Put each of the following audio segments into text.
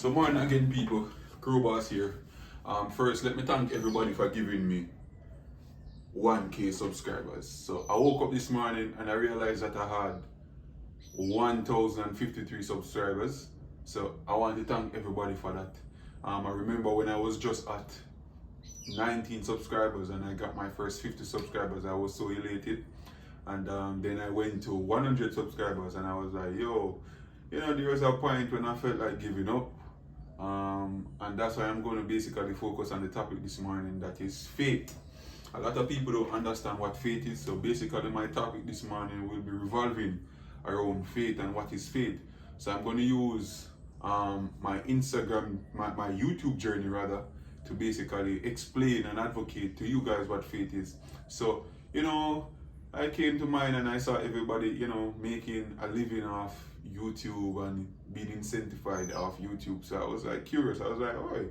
So morning again, people. Crowbars here. First, let me thank everybody for giving me 1K subscribers. So I woke up this morning and I realized that I had 1,053 subscribers. So I want to thank everybody for that. I remember when I was just at 19 subscribers and I got my first 50 subscribers, I was so elated. And then I went to 100 subscribers and I was like, yo, there was a point when I felt like giving up. And that's why I'm going to basically focus on the topic this morning, that is faith. A lot of people don't understand what faith is, so basically my topic this morning will be revolving around faith and what is faith. So I'm going to use my Instagram, my YouTube journey rather, to basically explain and advocate to you guys what faith is. So, I came to mind and I saw everybody, making a living off YouTube and being incentivized off YouTube. So I was like curious. I was like, oh,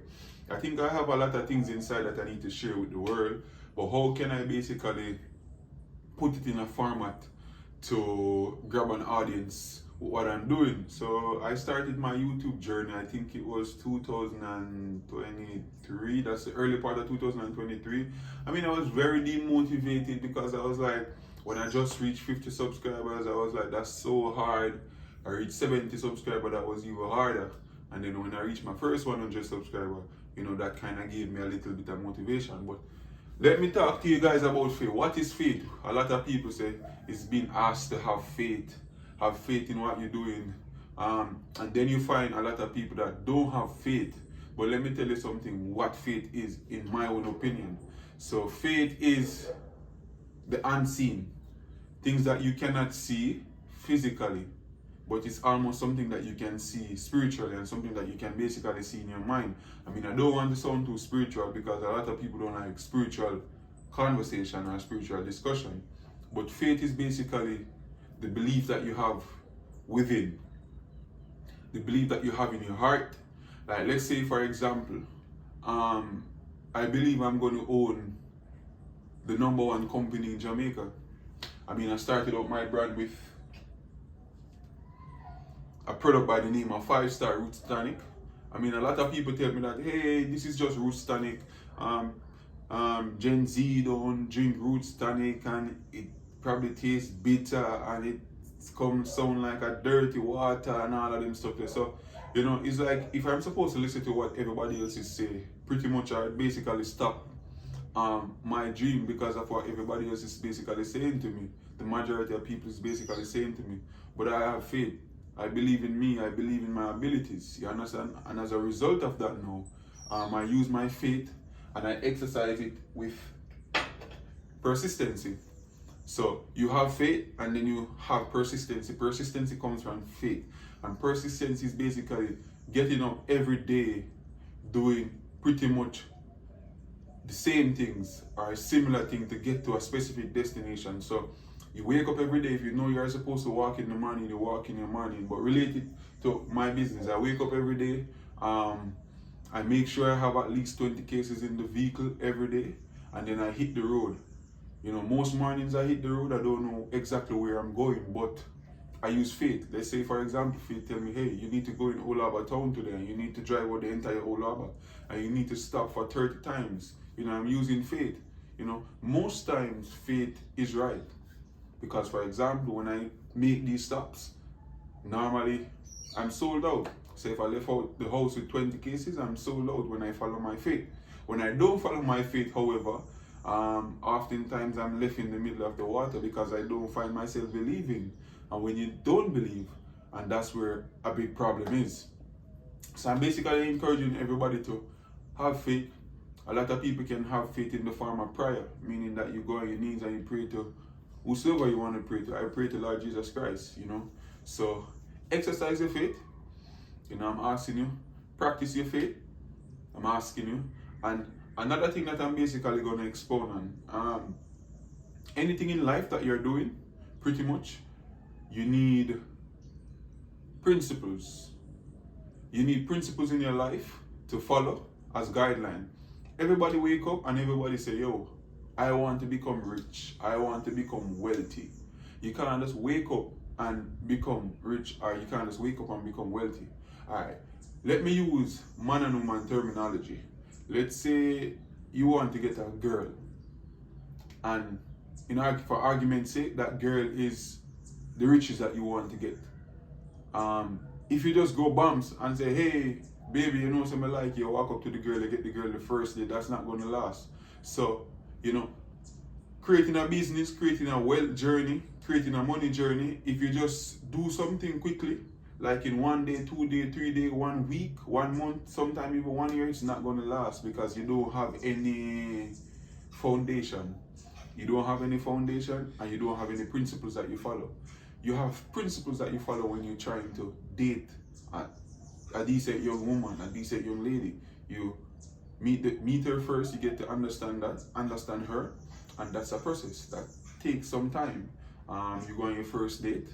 I think I have a lot of things inside that I need to share with the world. But how can I basically put it in a format to grab an audience with what I'm doing? So I started my YouTube journey, I think it was 2023. That's the early part of 2023. I was very demotivated because I was like, when I just reached 50 subscribers, I was like, that's so hard. I reached 70 subscribers, that was even harder. And then when I reached my first 100 subscribers, that kind of gave me a little bit of motivation. But let me talk to you guys about faith. What is faith? A lot of people say it's being asked to have faith in what you're doing. And then you find a lot of people that don't have faith. But let me tell you something, what faith is, in my own opinion. So faith is the unseen. Things that you cannot see physically, but it's almost something that you can see spiritually and something that you can basically see in your mind. I don't want to sound too spiritual because a lot of people don't like spiritual conversation or spiritual discussion. But faith is basically the belief that you have within, the belief that you have in your heart. Like, let's say, for example, I believe I'm going to own the #1 company in Jamaica. I started out my brand with a product by the name of 5-Star Roots Tonic. A lot of people tell me that, hey, this is just Roots Tonic. Gen Z don't drink Roots Tonic and it probably tastes bitter and it sound like a dirty water and all of them stuff there. So, it's like if I'm supposed to listen to what everybody else is saying, pretty much I basically stop my dream because of what everybody else is basically saying to me. The majority of people is basically saying to me. But I have faith. I believe in me. I believe in my abilities. You understand? And as a result of that now, I use my faith and I exercise it with persistency. So you have faith and then you have persistency. Persistency comes from faith. And persistency is basically getting up every day doing pretty much the same things or a similar thing to get to a specific destination. So you wake up every day. If you know you're supposed to walk in the morning, you walk in the morning. But related to my business, I wake up every day. I make sure I have at least 20 cases in the vehicle every day, and then I hit the road. Most mornings I hit the road. I don't know exactly where I'm going, but I use faith. Let's say, for example, faith tell me, hey, you need to go in Old Harbour town today, and you need to drive out the entire Old Harbour, and you need to stop for 30 times. I'm using faith. Most times faith is right. Because, for example, when I make these stops, normally I'm sold out. So if I left out the house with 20 cases, I'm sold out when I follow my faith. When I don't follow my faith, however, oftentimes I'm left in the middle of the water because I don't find myself believing. And when you don't believe, and that's where a big problem is. So I'm basically encouraging everybody to have faith. A lot of people can have faith in the form of prayer, meaning that you go on your knees and you pray to whosoever you want to pray to. I pray to Lord Jesus Christ, So exercise your faith. I'm asking you. Practice your faith. I'm asking you. And another thing that I'm basically going to expound on, anything in life that you're doing, pretty much, you need principles. You need principles in your life to follow as guideline. Everybody wake up and everybody say, yo, I want to become rich. I want to become wealthy. You can't just wake up and become rich, or you can't just wake up and become wealthy. Alright, let me use man and woman terminology. Let's say you want to get a girl, and for argument's sake, that girl is the riches that you want to get. If you just go bumps and say, hey, baby, you know something like you walk up to the girl, you get the girl the first day, that's not going to last. So, creating a business, creating a wealth journey, creating a money journey, if you just do something quickly, like in 1 day, 2 day, 3 day, 1 week, 1 month, sometimes even 1 year, it's not going to last because you don't have any foundation. You don't have any foundation and you don't have any principles that you follow. You have principles that you follow when you're trying to date a decent young woman, a decent young lady. You meet her first, you get to understand her, and that's a process that takes some time. You go on your first date,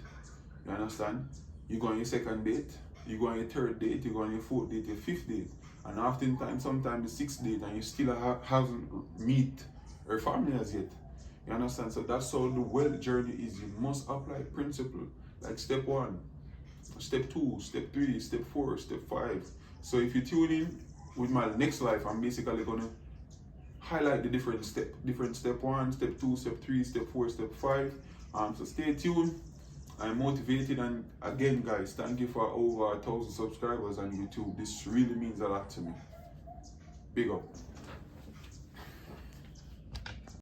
you understand? You go on your second date, you go on your third date, you go on your fourth date, your fifth date, and oftentimes, sometimes the sixth date, and you still haven't meet her family as yet. You understand? So that's how the wealth journey is. You must apply principle, like step 1, step 2, step 3, step 4, step 5. So if you tune in with my next life, I'm basically gonna highlight the different step 1, step 2, step 3, step 4, step 5. So stay tuned. I'm motivated, and again, guys, thank you for over 1,000 subscribers on YouTube. This really means a lot to me. Big up.